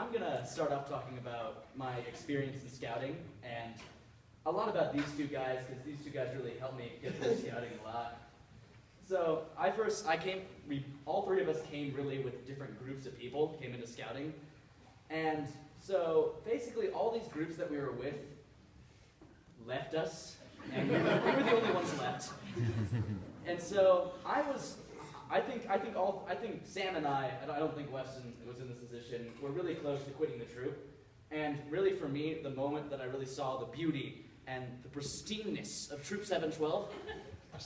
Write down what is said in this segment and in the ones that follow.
I'm gonna start off talking about my experience in scouting and a lot about these two guys, because these two guys really helped me get through scouting a lot. So all three of us came really with different groups of people, came into scouting. And so basically all these groups that we were with left us, and we were the only ones left. And so I think Sam and I don't think Weston was in this position, we're really close to quitting the troop. And really for me, the moment that I really saw the beauty and the pristineness of Troop 712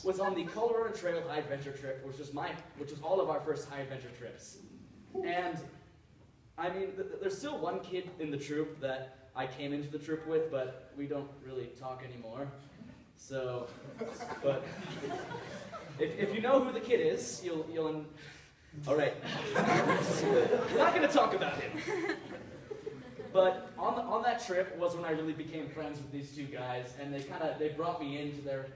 was on the Colorado Trail High Adventure trip, which was all of our first high adventure trips. And I mean, there's still one kid in the troop that I came into the troop with, but we don't really talk anymore. So, but if you know who the kid is, you'll all right. We're not going to talk about him. But on that trip was when I really became friends with these two guys, and they brought me into their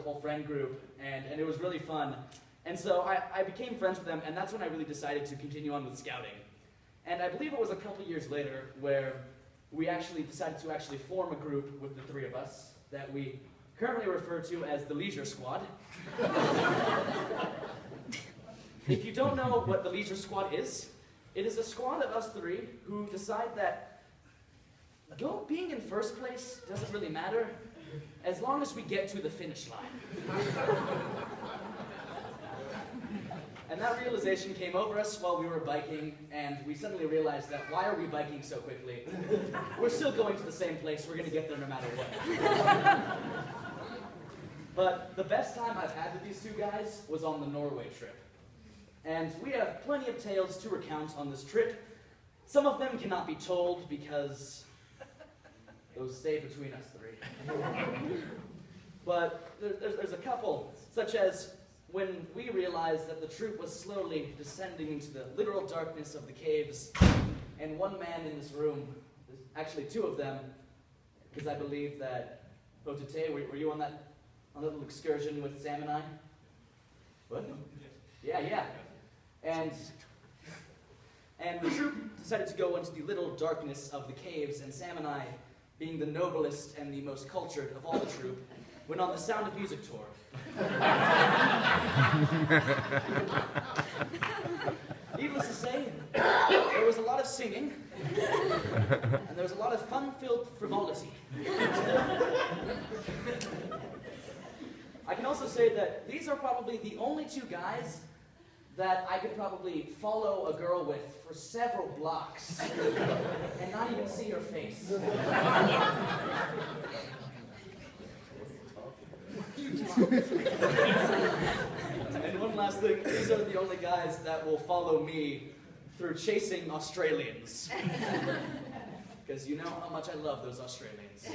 whole friend group, and it was really fun. And so I became friends with them, and that's when I really decided to continue on with scouting. And I believe it was a couple years later where we actually decided to form a group with the three of us that we currently refer to as the Leisure Squad. If you don't know what the Leisure Squad is, it is a squad of us three who decide that being in first place doesn't really matter as long as we get to the finish line. And that realization came over us while we were biking, and we suddenly realized that why are we biking so quickly? We're still going to the same place, we're going to get there no matter what. But the best time I've had with these two guys was on the Norway trip. And we have plenty of tales to recount on this trip. Some of them cannot be told because those stay between us three. But there's a couple, such as when we realized that the troop was slowly descending into the literal darkness of the caves, and one man in this room, actually two of them, because I believe that, Otete, were you on that little excursion with Sam and I? What? Yeah. And the troop decided to go into the little darkness of the caves, and Sam and I, being the noblest and the most cultured of all the troop, went on the Sound of Music tour. Needless to say, there was a lot of singing, and there was a lot of fun-filled frivolity. I can also say that these are probably the only two guys that I could probably follow a girl with for several blocks and not even see her face. And one last thing, these are the only guys that will follow me through chasing Australians. Because you know how much I love those Australians.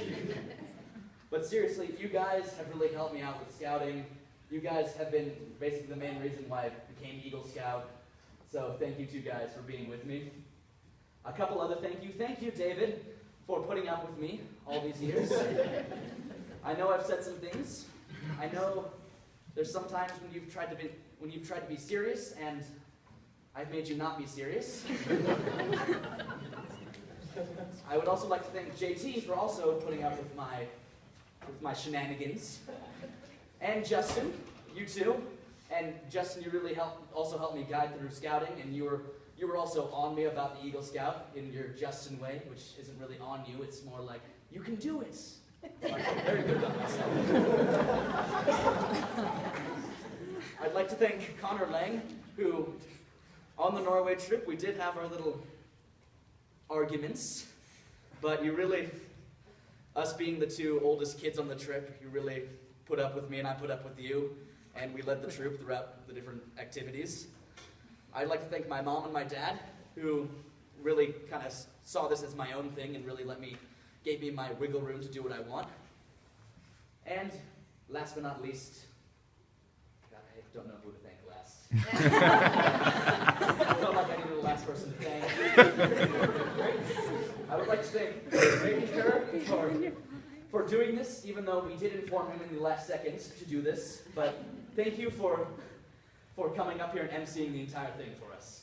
But seriously, you guys have really helped me out with scouting. You guys have been basically the main reason why I became Eagle Scout. So thank you two guys for being with me. A couple other thank you. Thank you, David, for putting up with me all these years. I know I've said some things. I know there's some times when you've tried to be serious, and I've made you not be serious. I would also like to thank JT for also putting up with my shenanigans. And Justin, you too. And Justin, you really also helped me guide through scouting, and you were also on me about the Eagle Scout in your Justin way, which isn't really on you, it's more like, you can do it. So I feel very good about myself. I'd like to thank Connor Lang, who, on the Norway trip, we did have our little arguments, but you really, us being the two oldest kids on the trip, you really put up with me and I put up with you, and we led the troop throughout the different activities. I'd like to thank my mom and my dad, who really kind of saw this as my own thing and really gave me my wiggle room to do what I want. And last but not least, God, I don't know who to thank last. I felt like I needed the last person to thank. I would like to thank Ranger for doing this, even though we did inform him in the last second to do this. But thank you for coming up here and emceeing the entire thing for us.